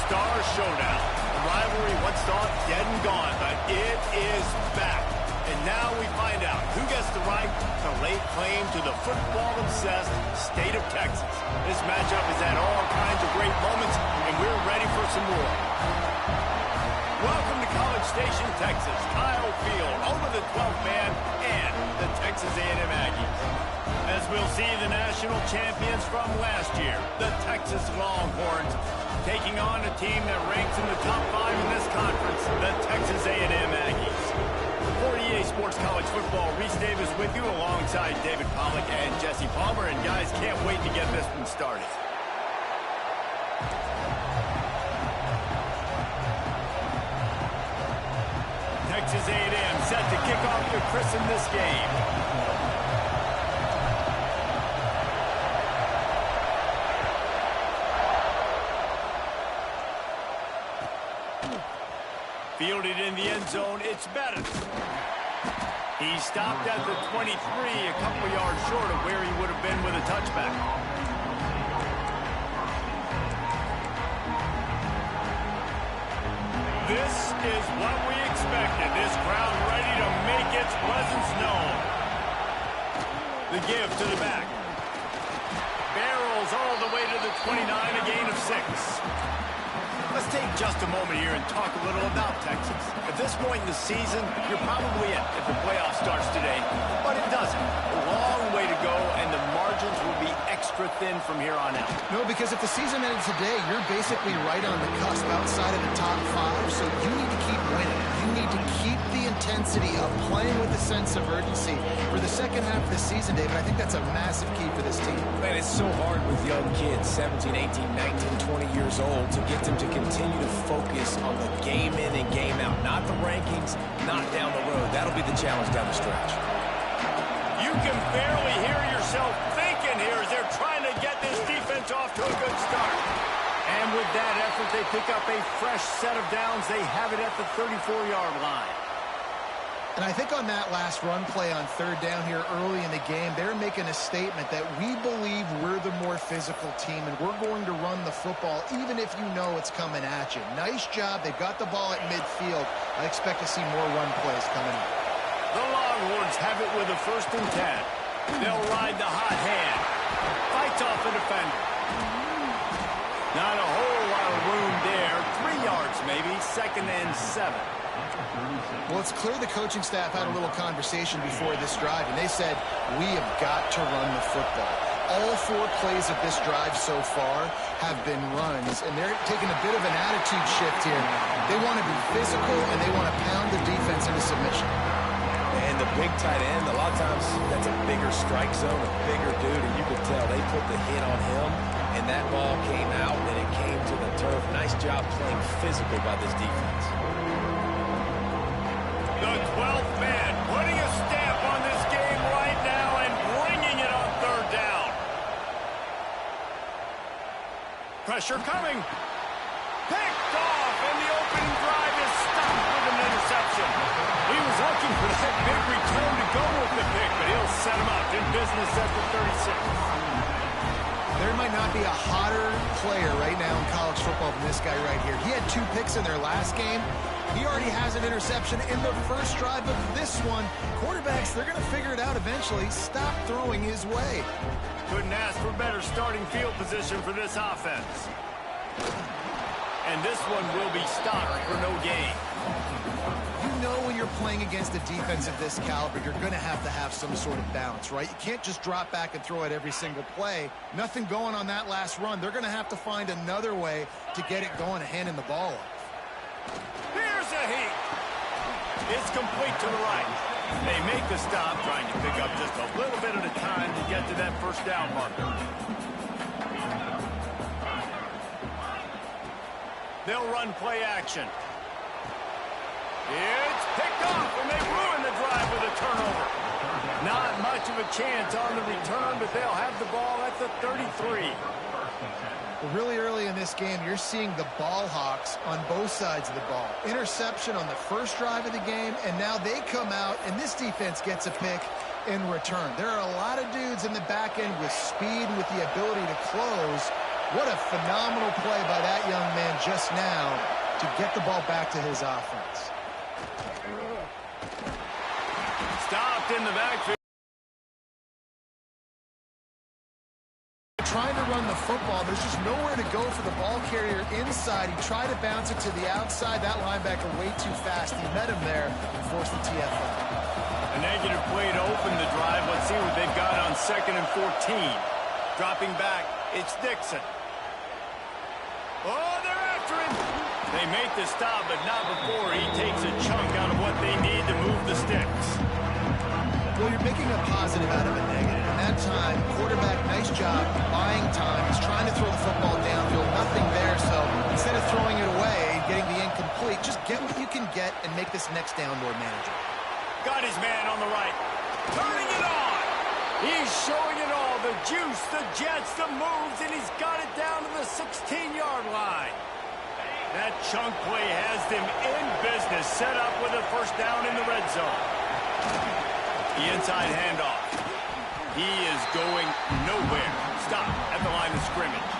Star Showdown. The rivalry once thought dead and gone, but it is back. And now we find out who gets the right to lay claim to the football-obsessed state of Texas. This matchup has had all kinds of great moments, and we're ready for some more. Welcome to College Station, Texas. Kyle Field, over the 12th man, and the Texas A&M Aggies. As we'll see, the national champions from last year, the Texas Longhorns, taking on a team that ranks in the top 5 in this conference, the Texas A&M Aggies. For EA Sports College Football, Reese Davis with you alongside David Pollack and Jesse Palmer. And guys, can't wait to get this one started. Texas A&M set to kick off to christen this game. Fielded in the end zone, it's Bettis. He stopped at the 23, a couple yards short of where he would have been with a touchback. This is what we expected. This crowd ready to make its presence known. The give to the back. Barrels all the way to the 29, a gain of 6. Let's take just a moment here and talk a little about Texas. At this point in the season, you're probably in if the playoff starts today, but it doesn't. A long way to go, and the margins will be extra thin from here on out. No, because if the season ended today, you're basically right on the cusp outside of the top 5, so you need to keep winning. You need to keep the intensity of playing with a sense of urgency. For the second half of the season, David, I think that's a massive key for this team. Man, it's so hard with young kids, 17, 18, 19, 20 years old, to get them to continue to focus on the game in and game out, not the rankings, not down the road. That'll be the challenge down the stretch. You can barely hear yourself thinking here as they're trying to get this defense off to a good start. And with that effort, they pick up a fresh set of downs. They have it at the 34-yard line. And I think on that last run play on third down here early in the game, they're making a statement that we believe we're the more physical team and we're going to run the football even if you know it's coming at you. Nice job. They've got the ball at midfield. I expect to see more run plays coming up. The Longhorns have it with a 1st and 10. They'll ride the hot hand. Fights off the defender. Not a whole lot of room there. 3 yards maybe. 2nd and 7. Well, it's clear the coaching staff had a little conversation before this drive, and they said, we have got to run the football. All 4 plays of this drive so far have been runs, and they're taking a bit of an attitude shift here. They want to be physical, and they want to pound the defense into submission. And the big tight end, a lot of times that's a bigger strike zone, a bigger dude, and you could tell they put the hit on him, and that ball came out, and it came to the turf. Nice job playing physical by this defense. The 12th man putting a stamp on this game right now and bringing it on 3rd down. Pressure coming. Picked off, and the opening drive is stopped with an interception. He was looking for that big return to go with the pick, but he'll set him up in business at the 36. There might not be a hotter player right now in college football than this guy right here. He had 2 picks in their last game. He already has an interception in the first drive of this one. Quarterbacks, they're going to figure it out eventually. Stop throwing his way. Couldn't ask for better starting field position for this offense. And this one will be stopped for no gain. You know when you're playing against a defense of this caliber, you're going to have some sort of balance, right? You can't just drop back and throw it every single play. Nothing going on that last run. They're going to have to find another way to get it going and handing the ball off. Here's a heat. It's complete to the right. They make the stop, trying to pick up just a little bit at a time to get to that 1st down marker. They'll run play action. It's picked off, and they ruin the drive with a turnover. Not much of a chance on the return, but they'll have the ball at the 33. Really early in this game, you're seeing the ball hawks on both sides of the ball. Interception on the first drive of the game, and now they come out, and this defense gets a pick in return. There are a lot of dudes in the back end with speed and with the ability to close. What a phenomenal play by that young man just now to get the ball back to his offense. Stopped in the backfield. Trying to run the football, there's just nowhere to go for the ball carrier inside. He tried to bounce it to the outside. That linebacker way too fast. He met him there and forced the TFL. A negative play to open the drive. Let's see what they've got on 2nd and 14. Dropping back, it's Dixon. Oh, they're after him. They make the stop, but not before he takes a chunk out of what they need to move the sticks. Well, you're making a positive out of a negative. And that time, quarterback, nice job, buying time. He's trying to throw the football downfield, nothing there. So instead of throwing it away, getting the incomplete, just get what you can get and make this next down more manageable. Got his man on the right. Turning it on. He's showing it all. The juice, the jets, the moves, and he's got it down to the 16-yard line. That chunk play has them in business, set up with a first down in the red zone. The inside handoff. He is going nowhere. Stop at the line of scrimmage.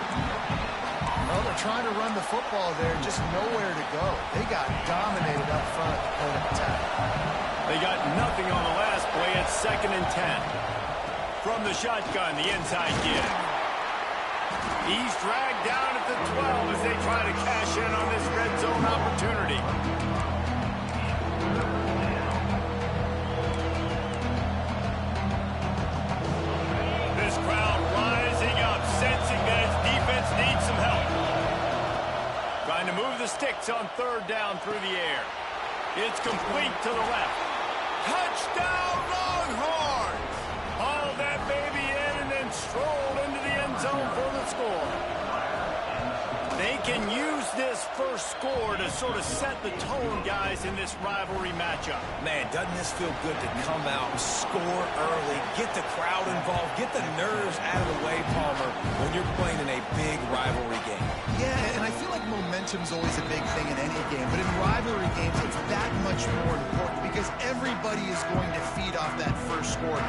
Well, they're trying to run the football there, just nowhere to go. They got dominated up front at the point of attack. They got nothing on the last play at 2nd and 10. From the shotgun, the inside give. He's dragged down at the 12 as they try to cash in on this red zone opportunity. This crowd rising up, sensing that its defense needs some help. Trying to move the sticks on 3rd down through the air. It's complete to the left. Touchdown, Longhorns! Hauled that baby in and then strolled into the end zone for the score. They can use this first score to sort of set the tone, guys, in this rivalry matchup. Man, doesn't this feel good to come out, score early, get the crowd involved, get the nerves out of the way, Palmer, when you're playing in a big rivalry game. Yeah, and I feel like momentum's always a big thing in any game, but in rivalry games, it's that much more important because everybody is going to feed off that first score.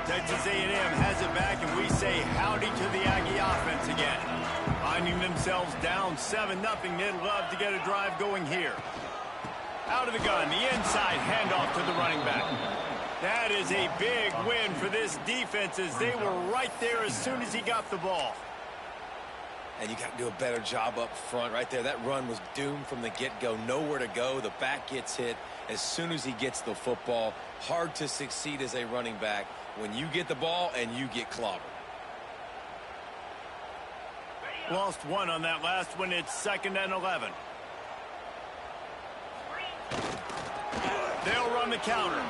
Texas A&M has it back, and we say howdy to the Aggie offense again. Finding themselves down 7-0, they'd love to get a drive going here. Out of the gun, the inside handoff to the running back. That is a big win for this defense as they were right there as soon as he got the ball. And you got to do a better job up front right there. That run was doomed from the get-go. Nowhere to go. The back gets hit as soon as he gets the football. Hard to succeed as a running back when you get the ball and you get clobbered. Lost one on that last one. It's 2nd and 11. They'll run the counter.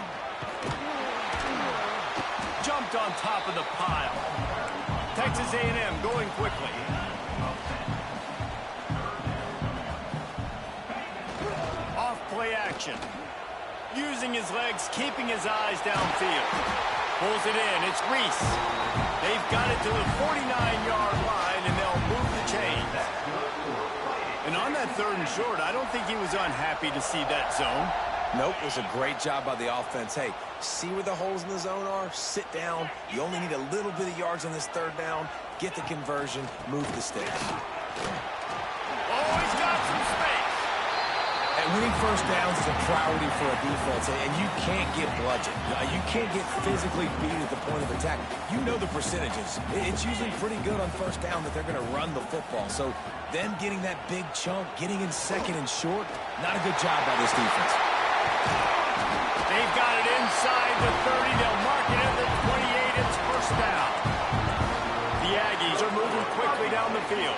Jumped on top of the pile. Texas A&M going quickly. Off play action. Using his legs, keeping his eyes downfield. Pulls it in. It's Reese. They've got it to the 49-yard line, and they'll move the chains. And on that 3rd and short, I don't think he was unhappy to see that zone. Nope, it was a great job by the offense. Hey, see where the holes in the zone are? Sit down. You only need a little bit of yards on this 3rd down. Get the conversion. Move the sticks. Oh, he's got some space. And winning first downs is a priority for a defense, and you can't get bludgeoned. You can't get physically beat at the point of attack. You know the percentages. It's usually pretty good on first down that they're going to run the football. So them getting that big chunk, getting in 2nd and short, not a good job by this defense. They've got it inside the 30. They'll mark it at the 28. It's first down. The Aggies are moving quickly down the field.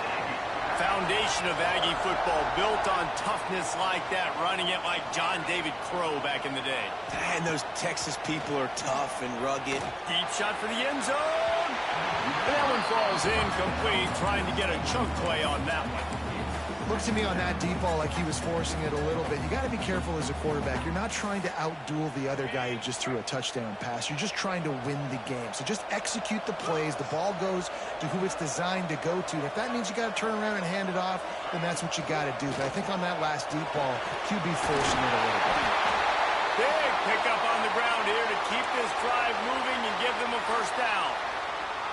Foundation of Aggie football built on toughness like that, running it like John David Crow back in the day. And those Texas people are tough and rugged. Deep shot for the end zone. And that one falls incomplete, trying to get a chunk play on that one. Looks to me on that deep ball like he was forcing it a little bit. You got to be careful as a quarterback. You're not trying to outduel the other guy who just threw a touchdown pass. You're just trying to win the game. So just execute the plays. The ball goes to who it's designed to go to. And if that means you got to turn around and hand it off, then that's what you got to do. But I think on that last deep ball, QB forcing it a little bit. Big pickup on the ground here to keep this drive moving and give them a first down.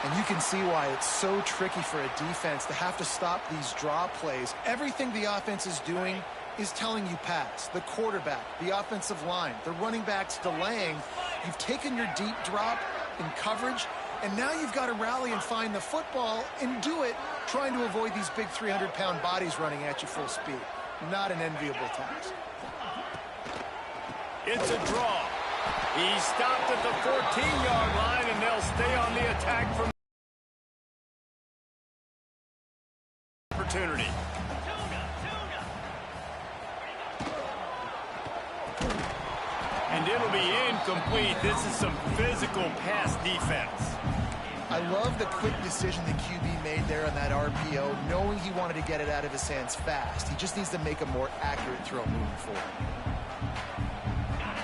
And you can see why it's so tricky for a defense to have to stop these draw plays. Everything the offense is doing is telling you pass. The quarterback, the offensive line, the running backs delaying. You've taken your deep drop in coverage, and now you've got to rally and find the football and do it trying to avoid these big 300-pound bodies running at you full speed. Not an enviable task. It's a draw. He stopped at the 14-yard line, and they'll stay on the attack from opportunity. And it'll be incomplete. This is some physical pass defense. I love the quick decision the QB made there on that RPO, knowing he wanted to get it out of his hands fast. He just needs to make a more accurate throw moving forward.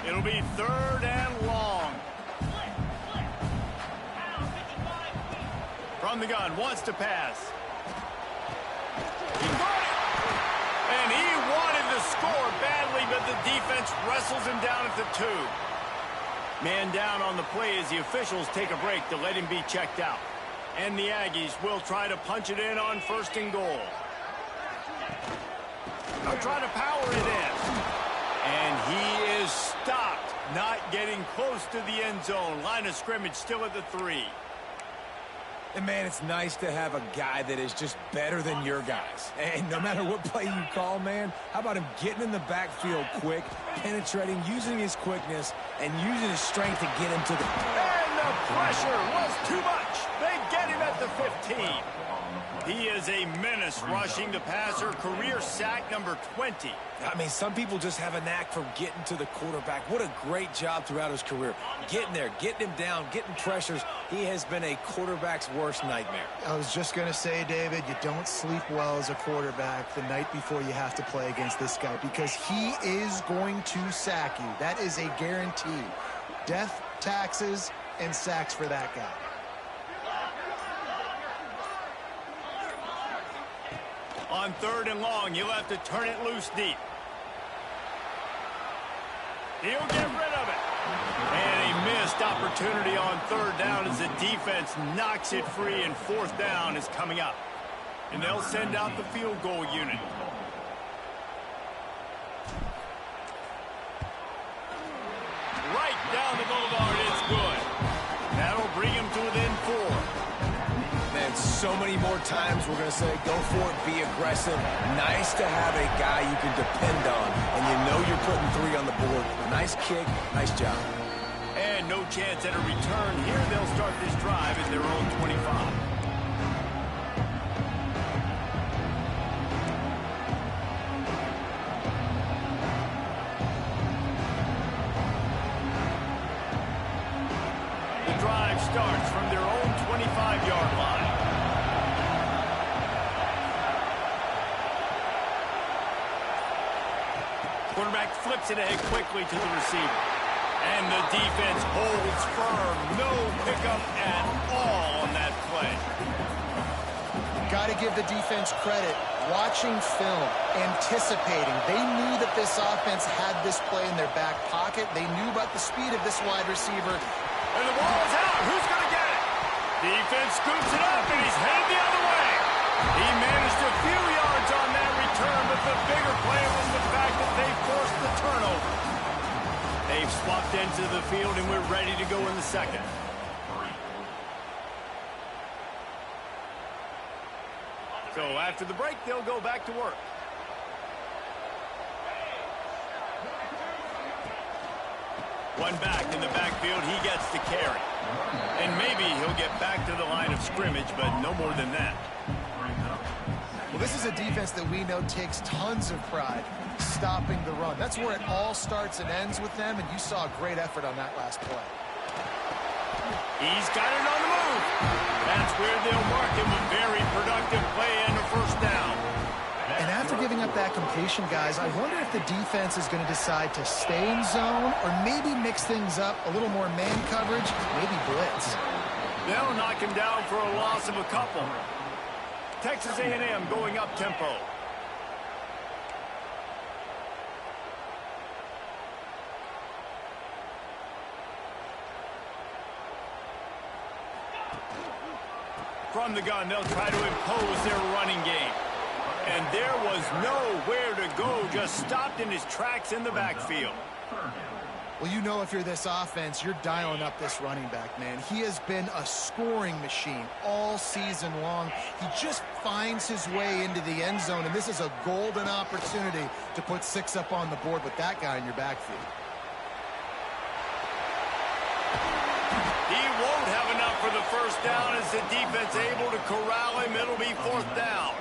It'll be 3rd and long. From the gun, wants to pass. He got it! And he wanted to score badly, but the defense wrestles him down at the 2. Man down on the play as the officials take a break to let him be checked out. And the Aggies will try to punch it in on 1st and goal. They'll try to power it in. And he is stopped, not getting close to the end zone. Line of scrimmage still at the 3. And, man, it's nice to have a guy that is just better than your guys. And no matter what play you call, man, how about him getting in the backfield quick, penetrating, using his quickness, and using his strength to get him to the... And the pressure was too much. They get him at the 15. He is a menace rushing the passer, career sack number 20. I mean, some people just have a knack for getting to the quarterback. What a great job throughout his career. Getting there, getting him down, getting pressures. He has been a quarterback's worst nightmare. I was just going to say, David, you don't sleep well as a quarterback the night before you have to play against this guy because he is going to sack you. That is a guarantee. Death, taxes, and sacks for that guy. On 3rd and long, he'll have to turn it loose deep. He'll get rid of it. And a missed opportunity on 3rd down as the defense knocks it free, and 4th down is coming up. And they'll send out the field goal unit. Right down the boulevard, it's good. That'll bring him to within 4. Man, so many more times we're going to say, go for it, be aggressive. Nice to have a guy you can depend on, and you know you're putting 3 on the board. Nice kick, nice job. And no chance at a return here. They'll start this drive at their own 25. The drive starts from their own 25-yard line. Quarterback flips it ahead quickly to the receiver. And the defense holds firm. No pickup at all on that play. Got to give the defense credit. Watching film, anticipating. They knew that this offense had this play in their back pocket. They knew about the speed of this wide receiver. And the ball is out. Who's going to get it? Defense scoops it up, and he's headed the other way. He managed a few yards on that return, but the bigger play was the fact that they forced the turnover. They've swapped into the field, and we're ready to go in the 2nd. So after the break, they'll go back to work. One back in the backfield, he gets the carry. And maybe he'll get back to the line of scrimmage, but no more than that. Well, this is a defense that we know takes tons of pride stopping the run. That's where it all starts and ends with them, and you saw a great effort on that last play. He's got it on the move. That's where they'll mark him a very productive play and a first down. And after giving up that completion, guys, I wonder if the defense is going to decide to stay in zone or maybe mix things up, a little more man coverage, maybe blitz. They'll knock him down for a loss of a couple. Texas A&M going up tempo. From the gun, they'll try to impose their running game. And there was nowhere to go, just stopped in his tracks in the backfield. Well, you know if you're this offense, you're dialing up this running back, man. He has been a scoring machine all season long. He just finds his way into the end zone, and this is a golden opportunity to put 6 up on the board with that guy in your backfield. He won't have enough for the first down as the defense able to corral him. It'll be 4th down.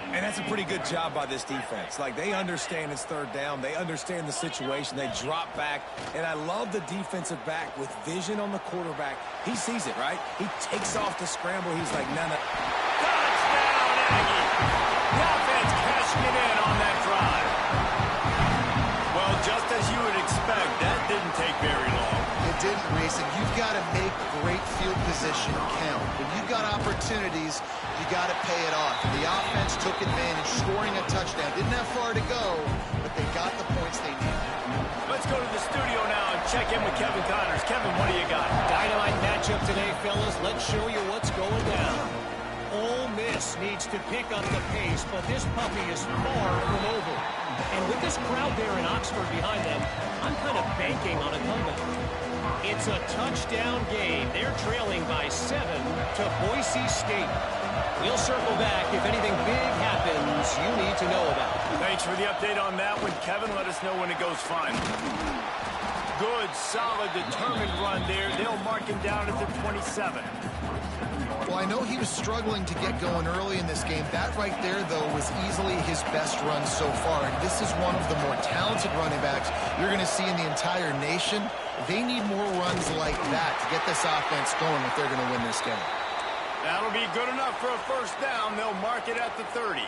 And that's a pretty good job by this defense. Like, they understand it's 3rd down. They understand the situation. They drop back. And I love the defensive back with vision on the quarterback. He sees it, right? He takes off the scramble. He's like, no. Touchdown, Aggie. The offense cashing it in on that drive. Well, just as you would expect, that didn't take very long. It didn't, Reese, and you've got to make great field position count. When you've got opportunities, you got to pay it off. The offense took advantage, scoring a touchdown. Didn't have far to go, but they got the points they needed. Let's go to the studio now and check in with Kevin Connors. Kevin, what do you got? Dynamite matchup today, fellas. Let's show you what's going down. Ole Miss needs to pick up the pace, but this puppy is far from over. And with this crowd there in Oxford behind them, I'm kind of banking on a comeback. It's a touchdown game. They're trailing by 7 to Boise State. We'll circle back if anything big happens you need to know about. Thanks for the update on that one, Kevin. Let us know when it goes final. Good, solid, determined run there. They'll mark him down at the 27. Well, I know he was struggling to get going early in this game. That right there, though, was easily his best run so far. And this is one of the more talented running backs you're going to see in the entire nation. They need more runs like that to get this offense going if they're going to win this game. That'll be good enough for a first down. They'll mark it at the 30.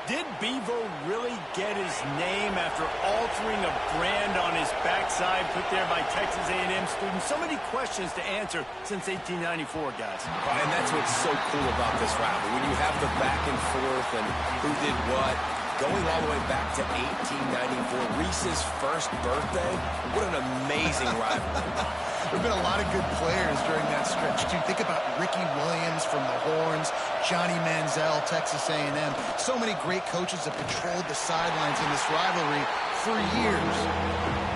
Did Bevo really get his name after altering a brand on his backside put there by Texas A&M students? So many questions to answer since 1894, guys. And that's what's so cool about this rivalry. When you have the back and forth and who did what, going all the way back to 1894, Reese's first birthday, what an amazing rivalry. There have been a lot of good players during that stretch, too. Think about Ricky Williams from the Horns, Johnny Manziel, Texas A&M. So many great coaches have patrolled the sidelines in this rivalry for years.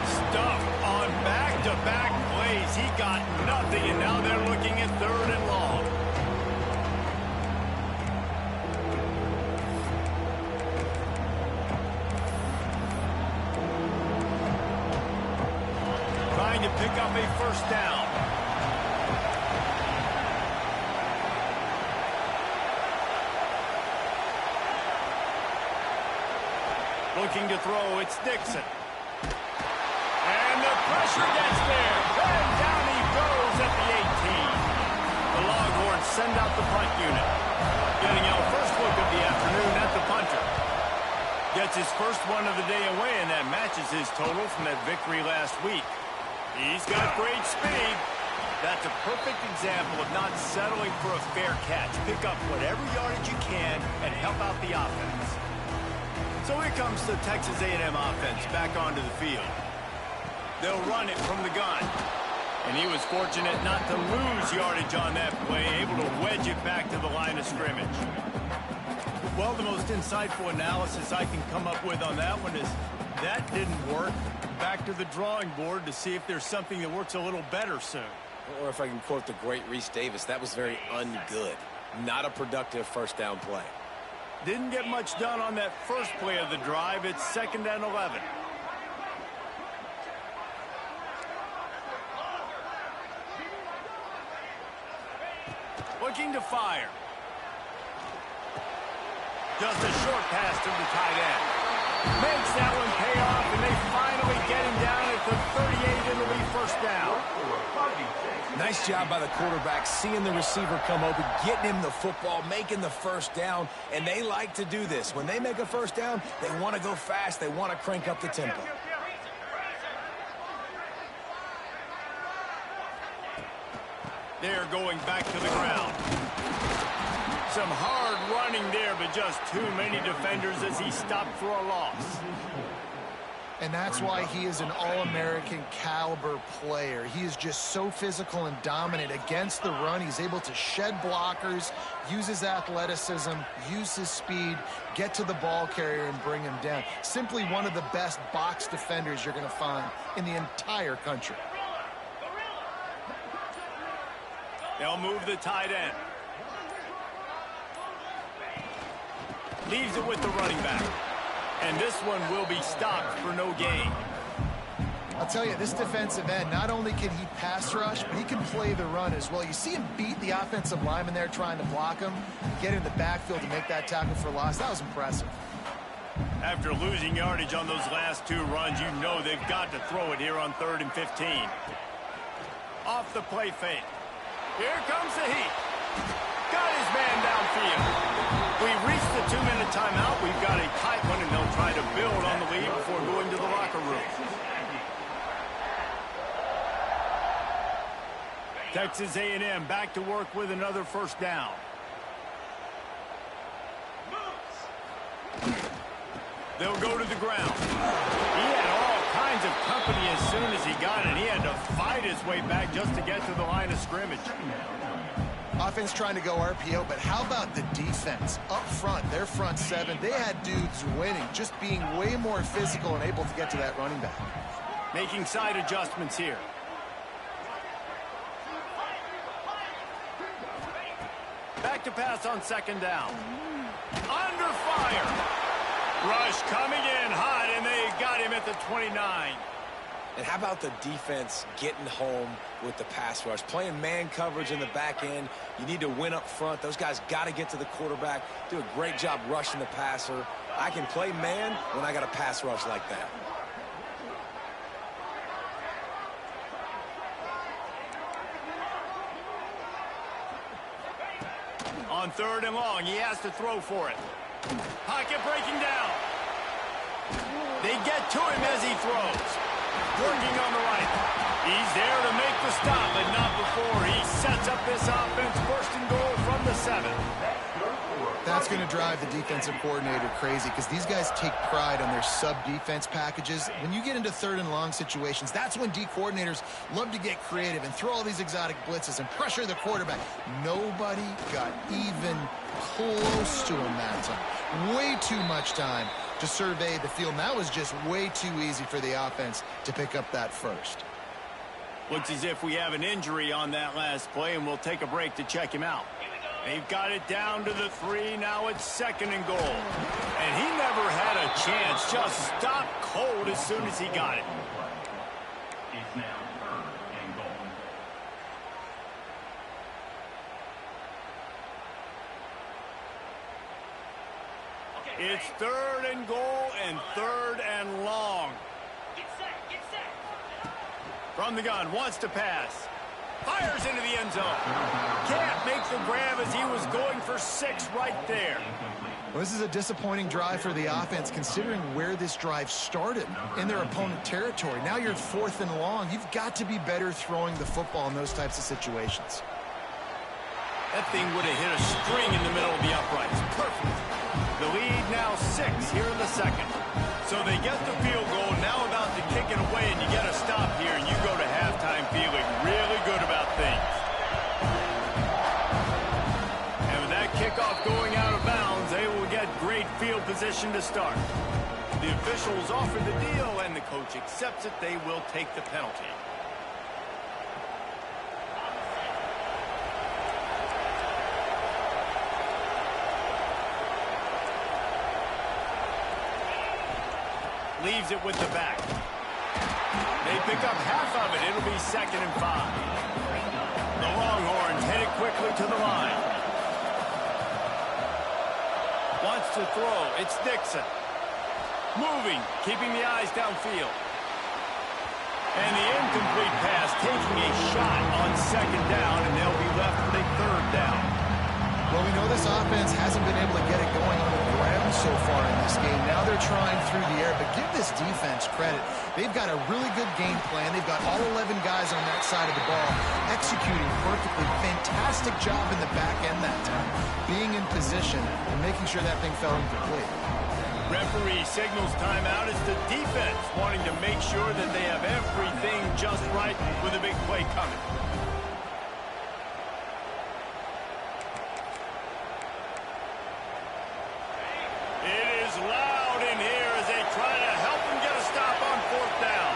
Stuff on back-to-back plays. He got nothing, and now they're looking at 3rd and long. Trying to pick up a first down. Looking to throw, it's Dixon. And the pressure gets there. And down he goes at the 18. The Longhorns send out the punt unit. Getting our first look of the afternoon at the punter. Gets his first one of the day away, and that matches his total from that victory last week. He's got great speed. That's a perfect example of not settling for a fair catch. Pick up whatever yardage you can and help out the offense. So here comes the Texas A&M offense back onto the field. They'll run it from the gun. And he was fortunate not to lose yardage on that play, able to wedge it back to the line of scrimmage. Well, the most insightful analysis I can come up with on that one is that didn't work. Back to the drawing board to see if there's something that works a little better soon. Or if I can quote the great Reese Davis, that was very ungood. Not a productive first down play. Didn't get much done on that first play of the drive. It's 2nd and 11. Looking to fire. Just a short pass to the tight end. Makes that one pay off, and they finally get him down at the 38. It'll be first down. Nice job by the quarterback, seeing the receiver come open, getting him the football, making the first down, and they like to do this. When they make a first down, they want to go fast. They want to crank up the tempo. They're going back to the ground. Some hard running there, but just too many defenders as he stopped for a loss. And that's why he is an All-American caliber player. He is just so physical and dominant against the run. He's able to shed blockers, use his athleticism, use his speed, get to the ball carrier and bring him down. Simply one of the best box defenders you're going to find in the entire country. They'll move the tight end. Leaves it with the running back. And this one will be stopped for no gain. I'll tell you, this defensive end, not only can he pass rush, but he can play the run as well. You see him beat the offensive lineman there trying to block him, get in the backfield to make that tackle for loss. That was impressive. After losing yardage on those last two runs, you know they've got to throw it here on 3rd and 15. Off the play fake. Here comes the heat. Got his man downfield. We've reached the 2-minute timeout. We've got a tight one, and they'll try to build on the lead before going to the locker room. Texas A&M back to work with another first down. They'll go to the ground. He had all kinds of company as soon as he got it. He had to fight his way back just to get to the line of scrimmage. Offense trying to go RPO, but how about the defense? Up front, their front seven, they had dudes winning, just being way more physical and able to get to that running back. Making side adjustments here. Back to pass on 2nd down. Under fire. Rush coming in hot, and they got him at the 29. And how about the defense getting home with the pass rush? Playing man coverage in the back end. You need to win up front. Those guys got to get to the quarterback. Do a great job rushing the passer. I can play man when I got a pass rush like that. On 3rd and long, he has to throw for it. Pocket breaking down. They get to him as he throws. Working on the right. He's there to make the stop, but not before he sets up this offense. 1st and goal from the 7. That's going to drive the defensive coordinator crazy because these guys take pride on their sub-defense packages. When you get into 3rd and long situations, that's when D coordinators love to get creative and throw all these exotic blitzes and pressure the quarterback. Nobody got even close to him that time. Way too much time to survey the field. And that was just way too easy for the offense to pick up that first. Looks as if we have an injury on that last play, and we'll take a break to check him out. They've got it down to the 3. Now it's 2nd and goal. And he never had a chance. Just stopped cold as soon as he got it. It's now 3rd and goal. It's 3rd and goal and 3rd and long. Get set. From the gun, wants to pass. Fires into the end zone. Can't make the grab as he was going for 6 right there. Well, this is a disappointing drive for the offense considering where this drive started in their opponent territory. Now you're 4th and long. You've got to be better throwing the football in those types of situations. That thing would have hit a string in the middle of the uprights. Perfect. The lead now 6 here in the 2nd. So they get the field goal, now about to kick it away, and you get a stop here, and you go to halftime feeling really good about things. And with that kickoff going out of bounds, they will get great field position to start. The officials offer the deal, and the coach accepts it. They will take the penalty. Leaves it with the back. They pick up half of it. It'll be 2nd and 5. The Longhorns headed quickly to the line. Wants to throw. It's Dixon. Moving, keeping the eyes downfield. And the incomplete pass, taking a shot on 2nd down, and they'll be left with a 3rd down. Well, we know this offense hasn't been able to get it going on the ground so far in this game. Now they're trying through the air, but give this defense credit. They've got a really good game plan. They've got all 11 guys on that side of the ball executing perfectly. Fantastic job in the back end that time, being in position and making sure that thing fell incomplete. Referee signals timeout as the defense wanting sure that they have everything just right with a big play coming. It is loud in here as they try to help him get a stop on 4th down.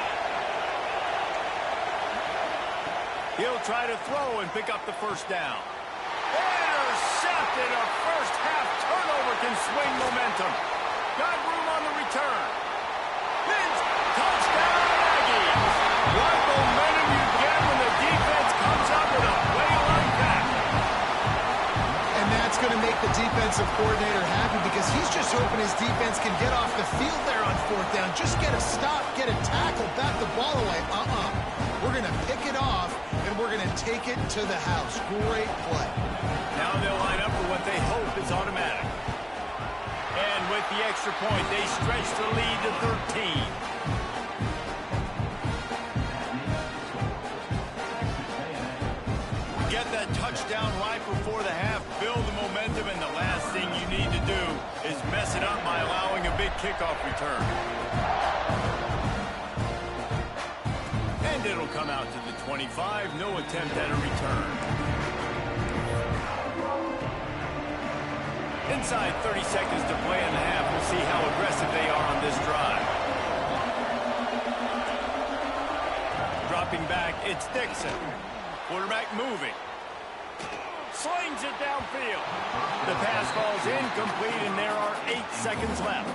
He'll try to throw and pick up the 1st down. Intercepted. A first half turnover can swing momentum. Got room on the return. Vince, touchdown Aggies. What momentum you get when the defense comes up with a play like that. And that's going to make the defensive coordinator happy because he's just hoping his defense can get off the field there on 4th down. Just get a stop, get a tackle, back the ball away. We're going to pick it off, and we're going to take it to the house. Great play. Now they'll line up for what they hope is automatic. And with the extra point, they stretch the lead to 13. Get that touchdown right before the half, build the momentum, and the last thing you need to do is mess it up by allowing a big kickoff return. And it'll come out to the 25, no attempt at a return. Inside 30 seconds to play in the half. We'll see how aggressive they are on this drive. Dropping back, it's Dixon. Quarterback moving. Slings it downfield. The pass falls incomplete, and there are 8 seconds left.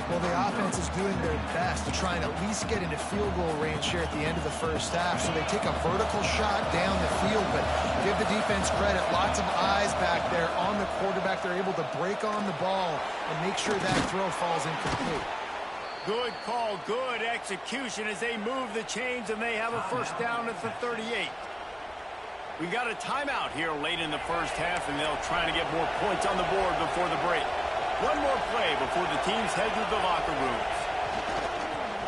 Well, the offense is doing their best to try and at least get into field goal range here at the end of the first half. So they take a vertical shot down the field, but give the defense credit. Lots of eyes back there on the quarterback. They're able to break on the ball and make sure that throw falls incomplete. Good call, good execution as they move the chains, and they have a 1st down at the 38. We got a timeout here late in the first half, and they'll try to get more points on the board before the break. One more play before the teams head to the locker rooms.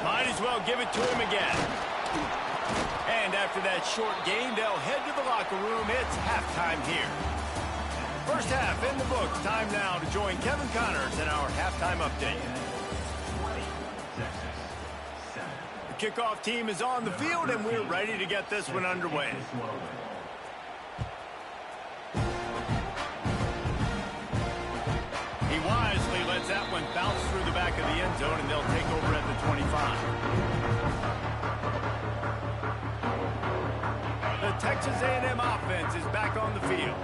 Might as well give it to him again. And after that short gain, they'll head to the locker room. It's halftime here. First half in the books. Time now to join Kevin Connors in our halftime update. The kickoff team is on the field, and we're ready to get this one underway. He wisely lets that one bounce through the back of the end zone, and they'll take over at the 25. The Texas A&M offense is back on the field.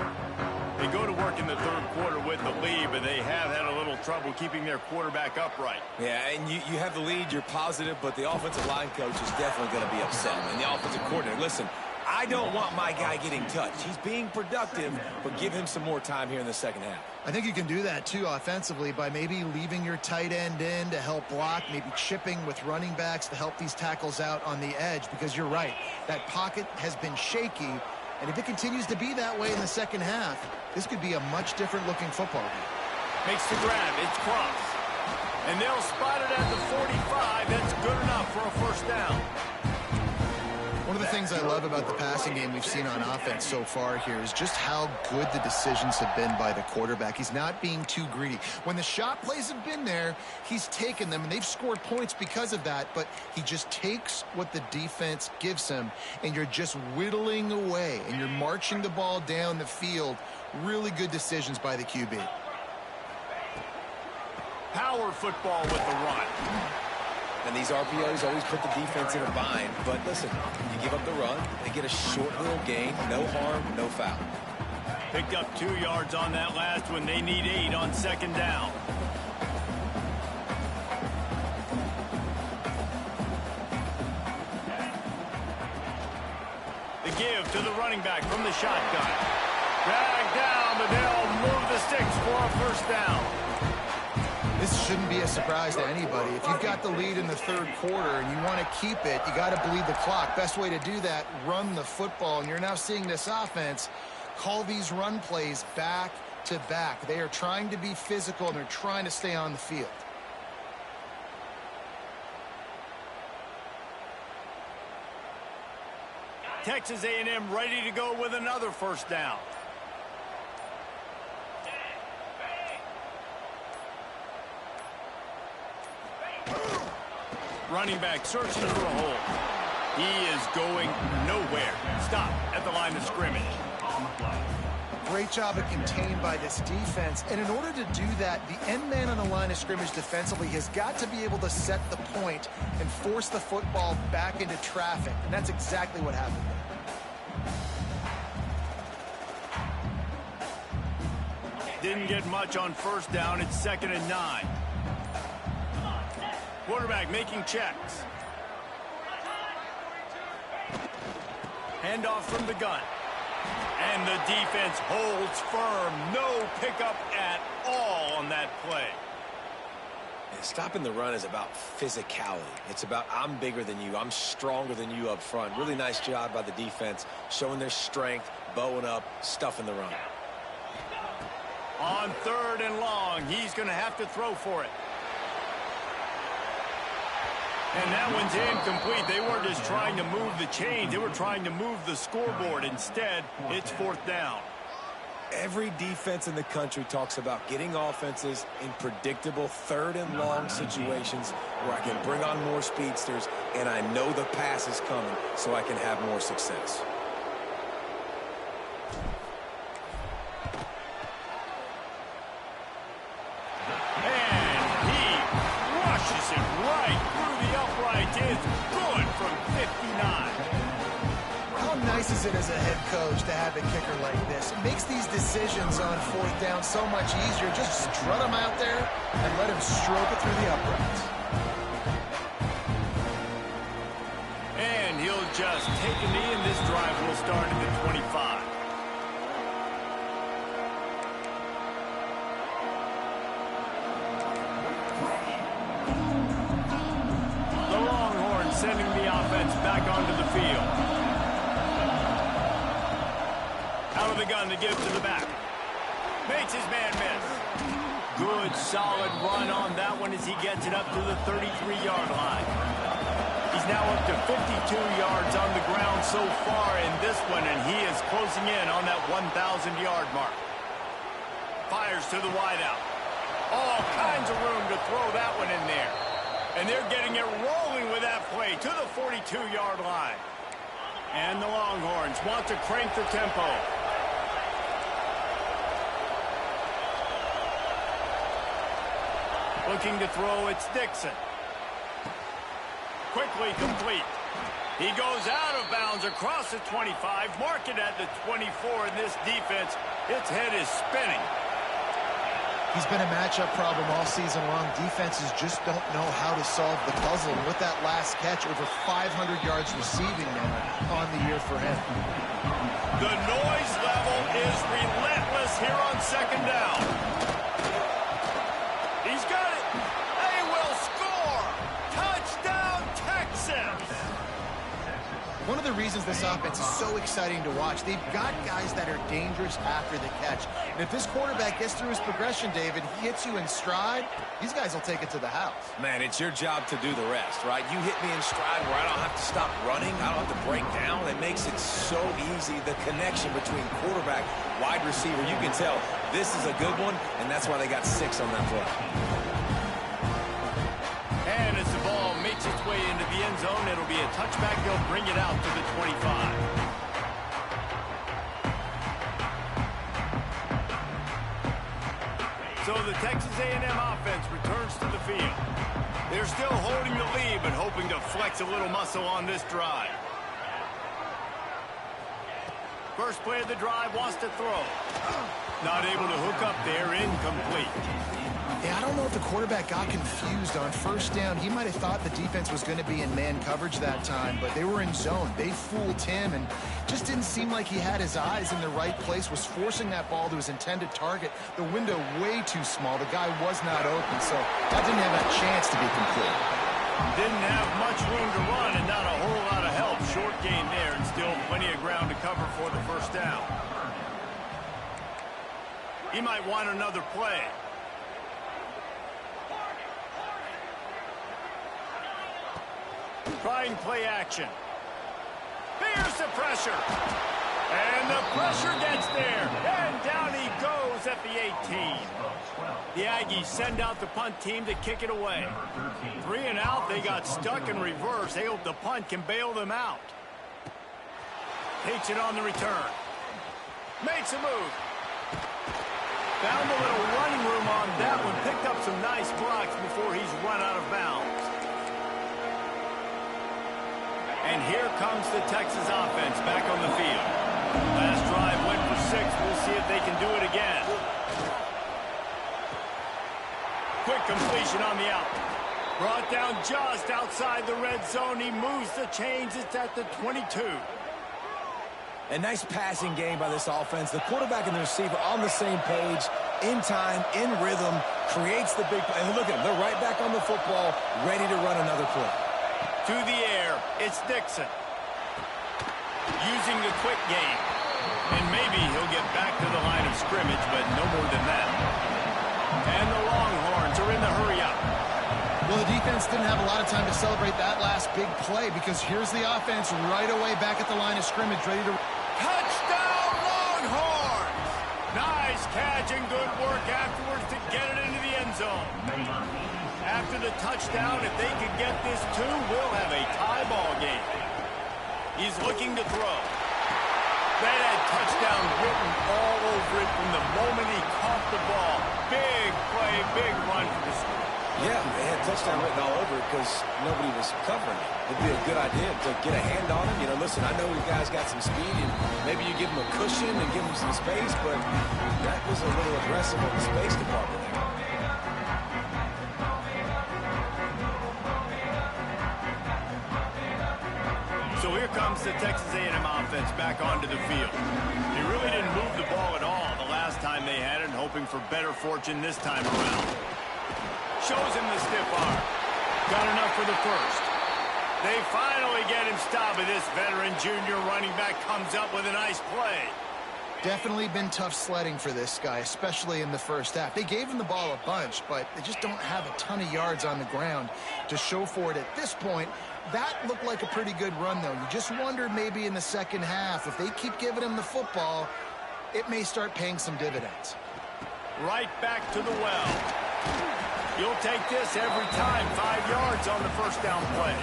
They go to work in the 3rd quarter with the lead, but they have had a little trouble keeping their quarterback upright. Yeah, and you have the lead, you're positive, but the offensive line coach is definitely going to be upset. And the offensive coordinator, listen, I don't want my guy getting touched. He's being productive, but give him some more time here in the second half. I think you can do that, too, offensively, by maybe leaving your tight end in to help block, maybe chipping with running backs to help these tackles out on the edge, because you're right. That pocket has been shaky, and if it continues to be that way in the second half, this could be a much different-looking football game. Makes the grab. It's Cross. And they'll spot it at the 45. That's good enough for a 1st down. One of the things I love about the passing game we've seen on offense so far here is just how good the decisions have been by the quarterback. He's not being too greedy. When the shot plays have been there, he's taken them, and they've scored points because of that, but he just takes what the defense gives him, and you're just whittling away, and you're marching the ball down the field. Really good decisions by the QB. Power football with the run. And these RPOs always put the defense in a bind. But listen, you give up the run, they get a short little gain, no harm, no foul. Picked up 2 yards on that last one. They need 8 on 2nd down. The give to the running back from the shotgun. Drag down, but they'll move the sticks for a 1st down. This shouldn't be a surprise to anybody. If you've got the lead in the 3rd quarter and you want to keep it, you got to bleed the clock. Best way to do that, run the football. And you're now seeing this offense call these run plays back to back. They are trying to be physical, and they're trying to stay on the field. Texas A&M ready to go with another 1st down. Running back searching for a hole. He is going nowhere. Stop at the line of scrimmage. Great job of contained by this defense. And in order to do that, the end man on the line of scrimmage defensively has got to be able to set the point and force the football back into traffic. And that's exactly what happened there. Didn't get much on first down. It's 2nd and 9. Quarterback making checks. Handoff from the gun. And the defense holds firm. No pickup at all on that play. And stopping the run is about physicality. It's about I'm bigger than you. I'm stronger than you up front. Really nice job by the defense, showing their strength, bowing up, stuffing the run. On 3rd and long, he's going to have to throw for it. And that one's incomplete. They weren't just trying to move the chains. They were trying to move the scoreboard. Instead, it's 4th down. Every defense in the country talks about getting offenses in predictable 3rd and long situations where I can bring on more speedsters and I know the pass is coming so I can have more success. Is good from 59. How nice is it as a head coach to have a kicker like this? It makes these decisions on 4th down so much easier. Just strut him out there and let him stroke it through the uprights. And he'll just take a knee, and this drive will start at the 25. Sending the offense back onto the field. Out of the gun to give to the back. Makes his man miss. Good, solid run on that one as he gets it up to the 33-yard line. He's now up to 52 yards on the ground so far in this one, and he is closing in on that 1,000-yard mark. Fires to the wideout. All kinds of room to throw that one in there. And they're getting it rolling with that play to the 42-yard line. And the Longhorns want to crank the tempo. Looking to throw, it's Dixon. Quickly complete. He goes out of bounds across the 25, mark it at the 24, and this defense, its head is spinning. He's been a matchup problem all season long. Defenses just don't know how to solve the puzzle. And with that last catch, over 500 yards receiving now on the year for him. The noise level is relentless here on 2nd down. He's got it. They will score. Touchdown, Texas. One of the reasons this offense is so exciting to watch, they've got guys that are dangerous after the catch. And if this quarterback gets through his progression, David, he hits you in stride, these guys will take it to the house. Man, it's your job to do the rest, right? You hit me in stride where I don't have to stop running. I don't have to break down. It makes it so easy. The connection between quarterback, wide receiver, you can tell this is a good one, and that's why they got 6 on that play. And as the ball makes its way into the end zone, it'll be a touchback. They'll bring it out to the 25. So the Texas A&M offense returns to the field. They're still holding the lead, but hoping to flex a little muscle on this drive. First play of the drive, wants to throw. Not able to hook up there, incomplete. Yeah, I don't know if the quarterback got confused on first down. He might have thought the defense was going to be in man coverage that time, but they were in zone. They fooled him and just didn't seem like he had his eyes in the right place, was forcing that ball to his intended target. The window way too small. The guy was not open, so that didn't have a chance to be complete. Didn't have much room to run and not a whole lot of help. Short gain there and still plenty of ground to cover for the first down. He might want another play. Trying play action. Here's the pressure. And the pressure gets there. And down he goes at the 18. The Aggies send out the punt team to kick it away. 3 and out, they got stuck in reverse. They hope the punt can bail them out. Takes it on the return. Makes a move. Found a little running room on that one. Picked up some nice blocks before he's run out of bounds. And here comes the Texas offense back on the field. Last drive went for 6. We'll see if they can do it again. Quick completion on the out. Brought down just outside the red zone. He moves the chains. It's at the 22. A nice passing game by this offense. The quarterback and the receiver on the same page, in time, in rhythm, creates the big play. And look at them. They're right back on the football, ready to run another play. To the air, it's Dixon. Using the quick game. And maybe he'll get back to the line of scrimmage, but no more than that. And the Longhorns are in the hurry-up. Well, the defense didn't have a lot of time to celebrate that last big play because here's the offense right away back at the line of scrimmage, ready to... Touchdown, Longhorns! Nice catch and good work afterwards to get it into the end zone. After the touchdown, if they could get this too, we'll have a tie ball game. He's looking to throw. That had touchdown written all over it from the moment he caught the ball. Big play, big run for the score. Yeah, they had touchdown written all over it because nobody was covering it. It'd be a good idea to get a hand on him. You know, listen, I know you guys got some speed, and maybe you give him a cushion and give him some space, but that was a little aggressive on the space department there. So here comes the Texas A&M offense back onto the field. They really didn't move the ball at all the last time they had it, hoping for better fortune this time around. Shows him the stiff arm. Got enough for the first. They finally get him stopped, but this veteran junior running back comes up with a nice play. Definitely been tough sledding for this guy, especially in the first half. They gave him the ball a bunch, but they just don't have a ton of yards on the ground to show for it at this point. That looked like a pretty good run, though. You just wonder maybe in the second half, if they keep giving him the football, it may start paying some dividends. Right back to the well. You'll take this every time. 5 yards on the first down play.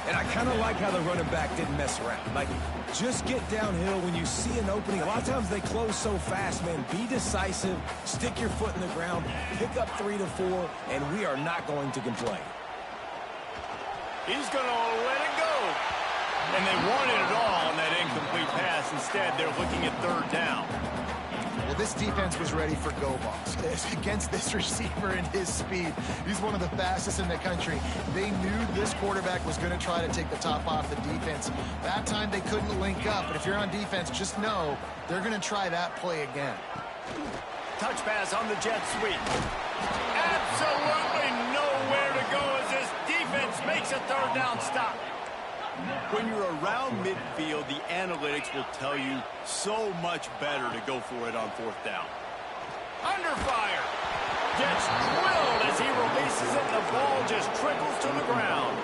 And I kind of like how the running back didn't mess around. Like, just get downhill when you see an opening. A lot of times they close so fast, man. Be decisive, stick your foot in the ground, pick up 3 to 4, and we are not going to complain. He's going to let it go. And they wanted it all on that incomplete pass. Instead, they're looking at third down. Well, this defense was ready for go balls against this receiver and his speed. He's one of the fastest in the country. They knew this quarterback was going to try to take the top off the defense. That time they couldn't link up, but if you're on defense, just know they're going to try that play again. Touch pass on the jet sweep. Absolutely nowhere to go as this defense makes a third down stop. When you're around midfield, the analytics will tell you so much better to go for it on fourth down. Under fire. Gets drilled as he releases it. The ball just trickles to the ground.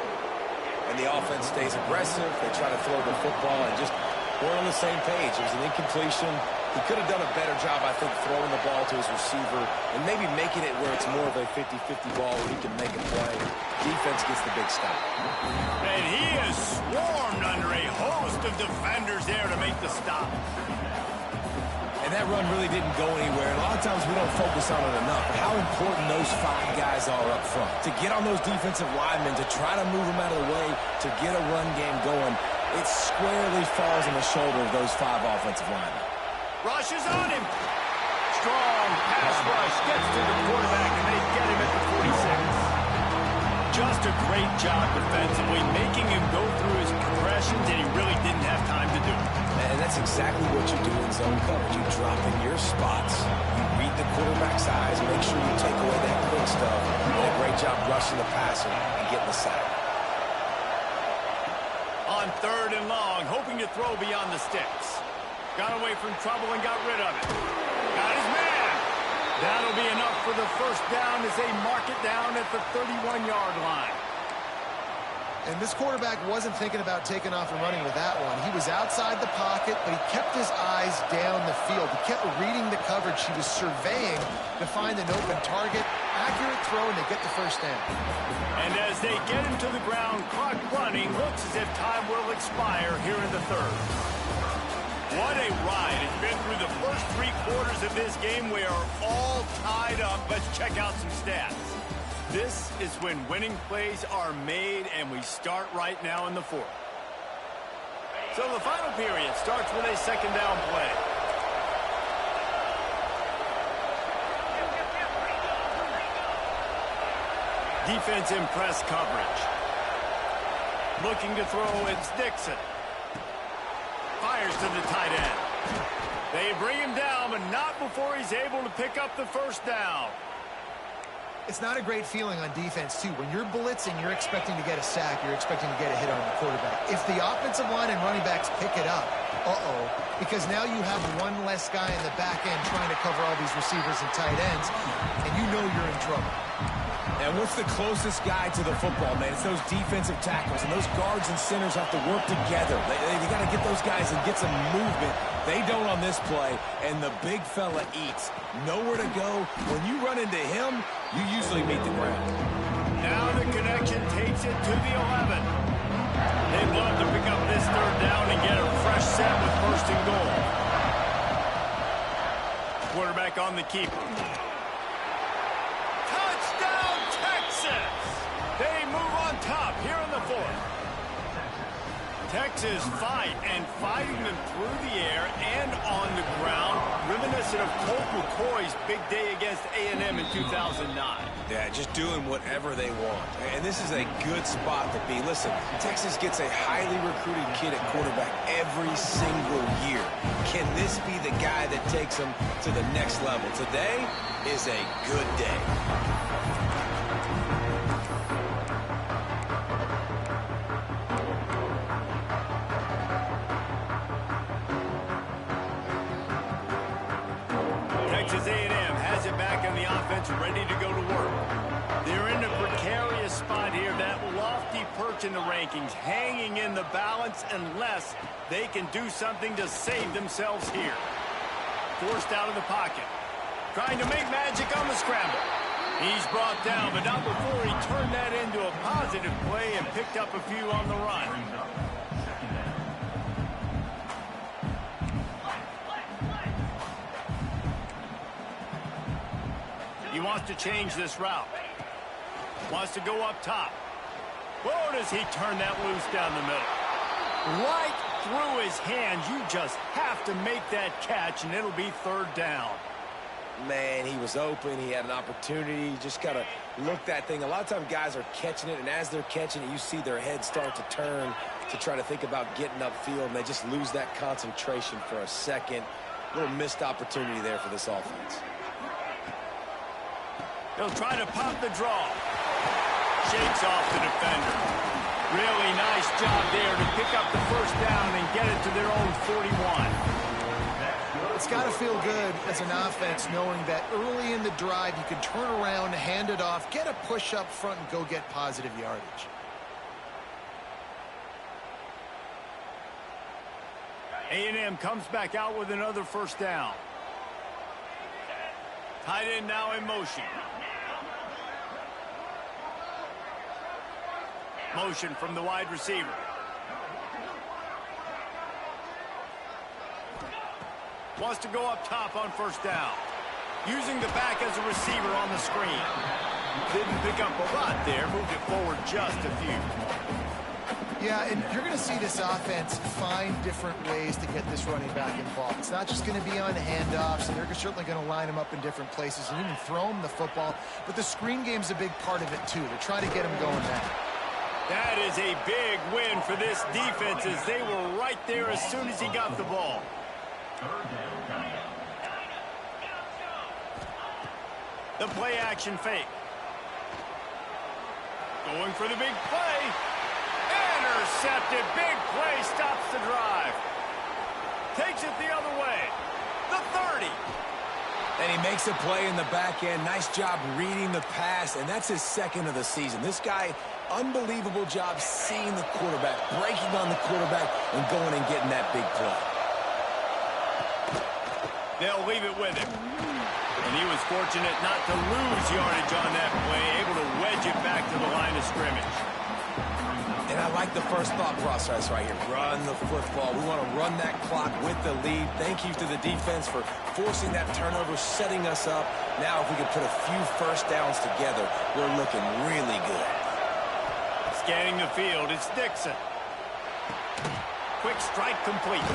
And the offense stays aggressive. They try to throw the football and just weren't on the same page. It was an incompletion. He could have done a better job, I think, throwing the ball to his receiver and maybe making it where it's more of a 50-50 ball where he can make a play. Defense gets the big stop. And he is swarmed under a host of defenders there to make the stop. And that run really didn't go anywhere. And a lot of times we don't focus on it enough. But how important those 5 guys are up front. To get on those defensive linemen, to try to move them out of the way, to get a run game going, it squarely falls on the shoulder of those 5 offensive linemen. Rushes on him. Strong pass rush. Gets to the quarterback, and they get him at the 46. Just a great job defensively, making him go through his progressions, and he really didn't have time to do it. And that's exactly what you do in zone coverage. You drop in your spots. You read the quarterback's eyes. Make sure you take away that quick stuff. And a great job rushing the passer and getting the sack. On third and long, hoping to throw beyond the sticks. Got away from trouble and got rid of it. Got his man. That'll be enough for the first down as they mark it down at the 31-yard line. And this quarterback wasn't thinking about taking off and running with that one. He was outside the pocket, but he kept his eyes down the field. He kept reading the coverage. He was surveying to find an open target. Accurate throw, and they get the first down. And as they get him to the ground, clock running, looks as if time will expire here in the third. What a ride. It's been through the first 3 quarters of this game. We are all tied up. Let's check out some stats. This is when winning plays are made, and we start right now in the 4th. So the final period starts with a second down play. Defense in press coverage. Looking to throw, it's Dixon. Fires to the tight end. They bring him down, but not before he's able to pick up the first down. It's not a great feeling on defense, too. When you're blitzing, you're expecting to get a sack. You're expecting to get a hit on the quarterback. If the offensive line and running backs pick it up, because now you have one less guy in the back end trying to cover all these receivers and tight ends, and you know you're in trouble. And what's the closest guy to the football, man? It's those defensive tackles, and those guards and centers have to work together. They got to get those guys and get some movement. They don't on this play, and the big fella eats. Nowhere to go. When you run into him, you usually meet the ground. Now the connection takes it to the 11. They'd love to pick up this third down and get a fresh set with first and goal. Quarterback on the keeper. Touchdown, Texas! They move on top here in the 4th. Texas fighting them through the air and on the ground, reminiscent of Colt McCoy's big day against A&M in 2009. Yeah, just doing whatever they want. And this is a good spot to be. Listen, Texas gets a highly recruited kid at quarterback every single year. Can this be the guy that takes them to the next level? Today is a good day. Texas A&M has it back in the offense, ready to go to work. They're in a precarious spot here, that lofty perch in the rankings, hanging in the balance unless they can do something to save themselves here. Forced out of the pocket. Trying to make magic on the scramble. He's brought down, but not before he turned that into a positive play and picked up a few on the run. He wants to change this route. Wants to go up top. Whoa, does he turn that loose down the middle. Right through his hands. You just have to make that catch, and it'll be third down. Man, he was open. He had an opportunity. You just got to look that thing. A lot of times guys are catching it, and as they're catching it, you see their head start to turn to try to think about getting upfield, and they just lose that concentration for a second. A little missed opportunity there for this offense. He'll try to pop the draw. Shakes off the defender. Really nice job there to pick up the first down and get it to their own 41. It's got to feel good as an offense knowing that early in the drive you can turn around, hand it off, get a push up front, and go get positive yardage. A&M comes back out with another first down. Tight end now in motion. Motion from the wide receiver. Wants to go up top on first down. Using the back as a receiver on the screen. Didn't pick up a lot there. Moved it forward just a few. Yeah, and you're going to see this offense find different ways to get this running back involved. It's not just going to be on handoffs, and they're certainly going to line him up in different places and even throw him the football. But the screen game's a big part of it, too. They're trying to get him going now. That is a big win for this defense as they were right there as soon as he got the ball. The play action fake. Going for the big play. Intercepted. Big play stops the drive. Takes it the other way. The 30. And he makes a play in the back end. Nice job reading the pass, and that's his second of the season. This guy unbelievable job seeing the quarterback, breaking on the quarterback, and going and getting that big play. They'll leave it with him. And he was fortunate not to lose yardage on that play, able to wedge it back to the line of scrimmage. And I like the first thought process right here. Run the football. We want to run that clock with the lead. Thank you to the defense for forcing that turnover, setting us up. Now if we can put a few first downs together, we're looking really good. Scanning the field, it's Dixon. Quick strike complete.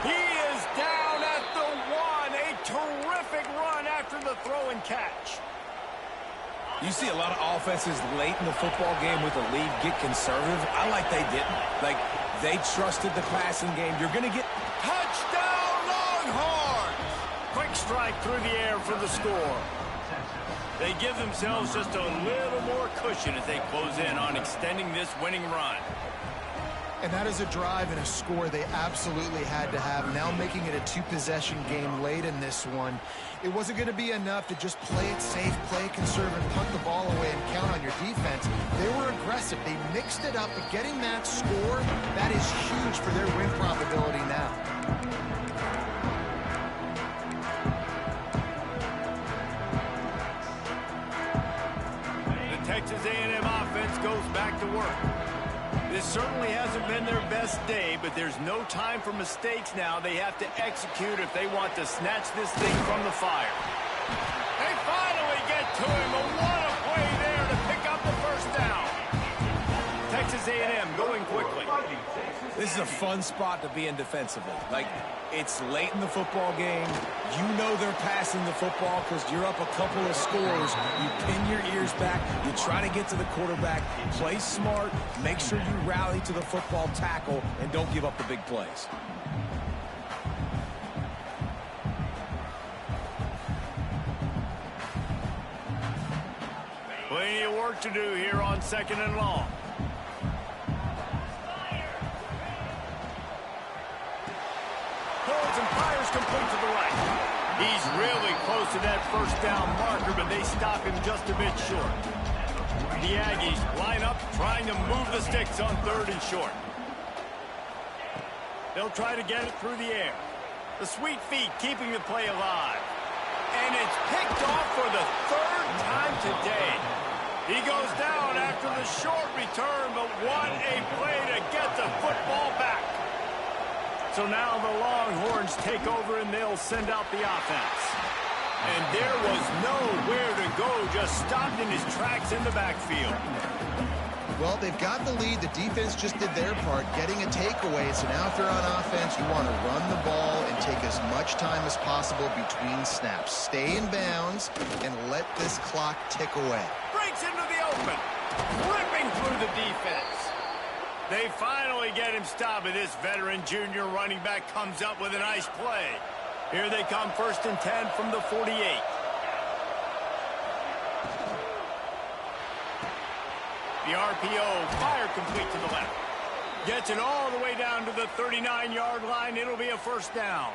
He is down at the 1. A terrific run after the throw and catch. You see a lot of offenses late in the football game with a lead get conservative. I like they didn't. Like, they trusted the passing game. You're going to get... Touchdown, Longhorns! Quick strike through the air for the score. They give themselves just a little more cushion as they close in on extending this winning run. And that is a drive and a score they absolutely had to have. Now making it a two-possession game late in this one. It wasn't going to be enough to just play it safe, play it conservative, punt the ball away, and count on your defense. They were aggressive. They mixed it up, but getting that score, that is huge for their win probability now. The Texas A&M offense goes back to work. This certainly hasn't been their best day, but there's no time for mistakes now. They have to execute if they want to snatch this thing from the fire. They finally get to him, but what a play there to pick up the first down. Texas A&M going quickly. This is a fun spot to be in defensively. Like, it's late in the football game. You know they're passing the football because you're up a couple of scores. You pin your ears back. You try to get to the quarterback. Play smart. Make sure you rally to the football tackle and don't give up the big plays. Plenty of work to do here on 2nd and long. Holds and fires complete to the right. He's really close to that first down marker, but they stop him just a bit short. The Aggies line up, trying to move the sticks on 3rd and short. They'll try to get it through the air. The sweet feet keeping the play alive. And it's picked off for the 3rd time today. He goes down after the short return, but what a play to get the football back. So now the Longhorns take over and they'll send out the offense. And there was nowhere to go, just stopped in his tracks in the backfield. Well, they've got the lead. The defense just did their part, getting a takeaway. So now if they're on offense, you want to run the ball and take as much time as possible between snaps. Stay in bounds and let this clock tick away. Breaks into the open, ripping through the defense. They finally get him stopped, but this veteran junior running back comes up with a nice play. Here they come, 1st and 10 from the 48. The RPO, fire complete to the left. Gets it all the way down to the 39-yard line. It'll be a first down.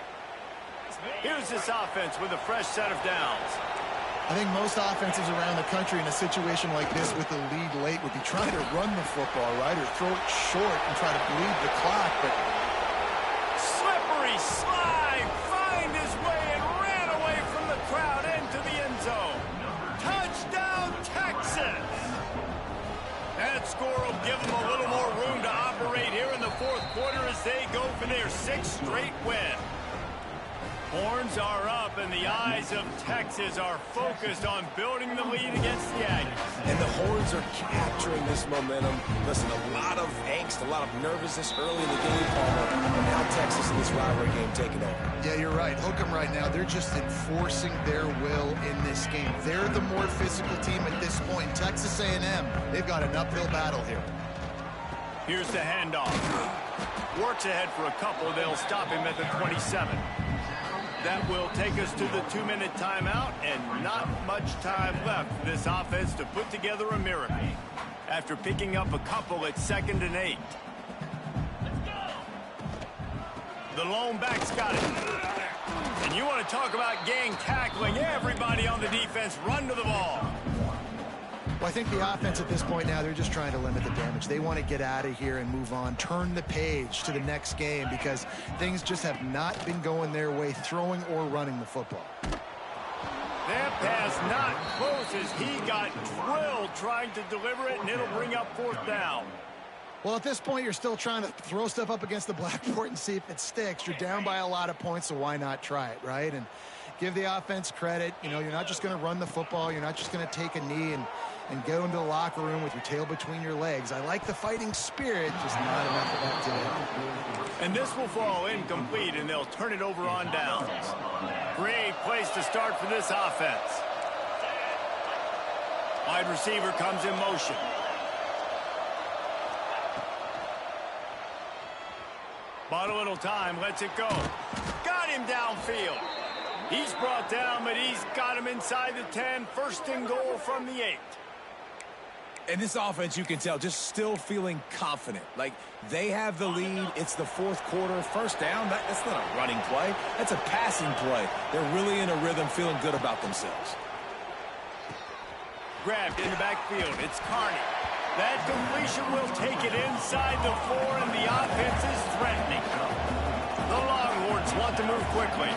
Here's this offense with a fresh set of downs. I think most offenses around the country in a situation like this with the lead late would be trying to run the football, right, or throw it short and try to bleed the clock, but... Slippery slide, find his way and ran away from the crowd into the end zone. Touchdown, Texas! That score will give them a little more room to operate here in the 4th quarter as they go for their 6th straight win. Horns are up, and the eyes of Texas are focused on building the lead against the Aggies. And the Horns are capturing this momentum. Listen, a lot of angst, a lot of nervousness early in the game, Palmer, and now Texas in this rivalry game taking over. Yeah, you're right. Hook them right now. They're just enforcing their will in this game. They're the more physical team at this point. Texas A&M, they've got an uphill battle here. Here's the handoff. Works ahead for a couple. They'll stop him at the 27. That will take us to the 2-minute timeout, and not much time left for this offense to put together a miracle after picking up a couple at 2nd and 8. The lone back's got it. And you want to talk about gang tackling. Everybody on the defense run to the ball. Well, I think the offense at this point now, they're just trying to limit the damage. They want to get out of here and move on, turn the page to the next game because things just have not been going their way, throwing or running the football. That pass not close as he got drilled trying to deliver it, and it'll bring up 4th down. Well, at this point, you're still trying to throw stuff up against the blackboard and see if it sticks. You're down by a lot of points, so why not try it, right? And give the offense credit. You know, you're not just going to run the football. You're not just going to take a knee and go into the locker room with your tail between your legs. I like the fighting spirit, just not enough of that today. And this will fall incomplete, and they'll turn it over on downs. Great place to start for this offense. Wide receiver comes in motion. Bought a little time, lets it go. Got him downfield. He's brought down, but he's got him inside the 10. 1st and goal from the 8. And this offense, you can tell, just still feeling confident. Like, they have the lead. It's the 4th quarter. 1st down, that's not a running play. That's a passing play. They're really in a rhythm, feeling good about themselves. Grabbed in the backfield. It's Carney. That completion will take it inside the 4, and the offense is threatening. The Longhorns want to move quickly.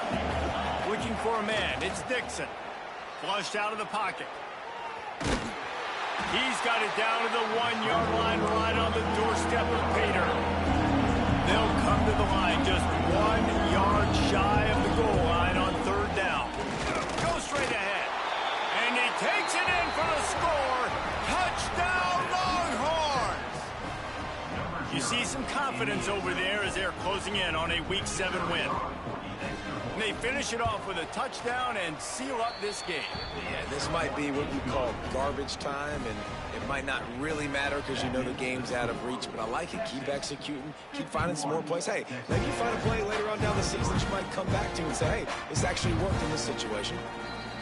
Looking for a man. It's Dixon. Flushed out of the pocket. He's got it down to the 1-yard line right on the doorstep of Pater. They'll come to the line just 1 yard shy of the goal line on 3rd down. Go straight ahead. And he takes it in for the score. Touchdown Longhorns! You see some confidence over there as they're closing in on a Week 7 win. And they finish it off with a touchdown and seal up this game. Yeah, this might be what we call garbage time, and it might not really matter because you know the game's out of reach, but I like it. Keep executing, keep finding some more plays. Hey, maybe you find a play later on down the season that you might come back to and say, hey, this actually worked in this situation.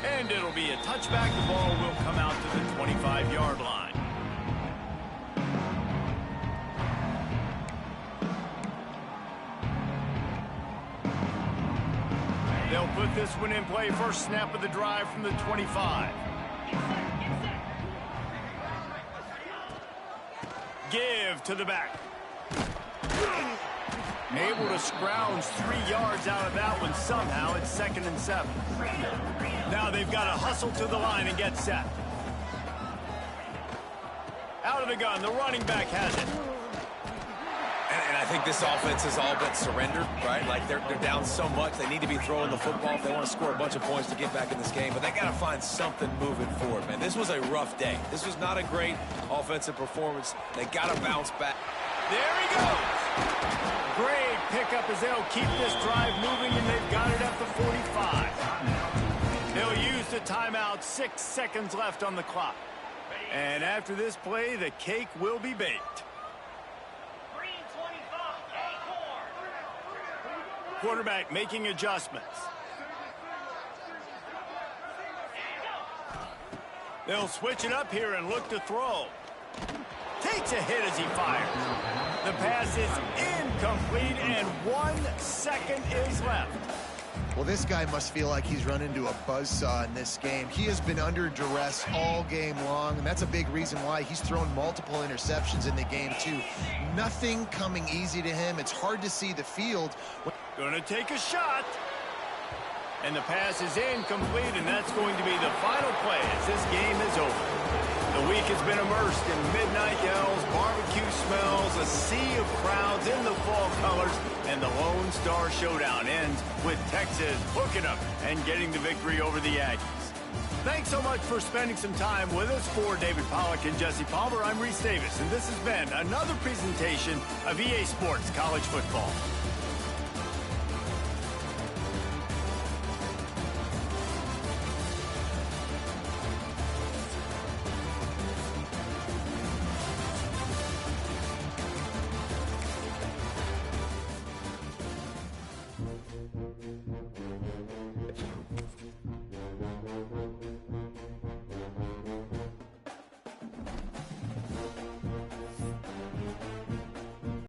And it'll be a touchback. The ball will come out to the 25-yard line. They'll put this one in play. 1st snap of the drive from the 25. Give to the back. Able to scrounge 3 yards out of that one somehow. It's 2nd and 7. Now they've got to hustle to the line and get set. Out of the gun, the running back has it. And I think this offense has all but surrendered, right? Like, they're down so much, they need to be throwing the football if they want to score a bunch of points to get back in this game. But they got to find something moving forward, man. This was a rough day. This was not a great offensive performance. They got to bounce back. There he goes. Great pickup as they'll keep this drive moving, and they've got it at the 45. They'll use the timeout. 6 seconds left on the clock. And after this play, the cake will be baked. Quarterback making adjustments. They'll switch it up here and look to throw. Takes a hit as he fires. The pass is incomplete, and 1 second is left. Well, this guy must feel like he's run into a buzzsaw in this game. He has been under duress all game long, and that's a big reason why he's thrown multiple interceptions in the game, too. Nothing coming easy to him. It's hard to see the field. Gonna take a shot. And the pass is incomplete, and that's going to be the final play as this game is over. The week has been immersed in midnight yells, barbecue smells, a sea of crowds in the fall colors, and the Lone Star Showdown ends with Texas hooking up and getting the victory over the Aggies. Thanks so much for spending some time with us. For David Pollack and Jesse Palmer, I'm Reese Davis, and this has been another presentation of EA Sports College Football.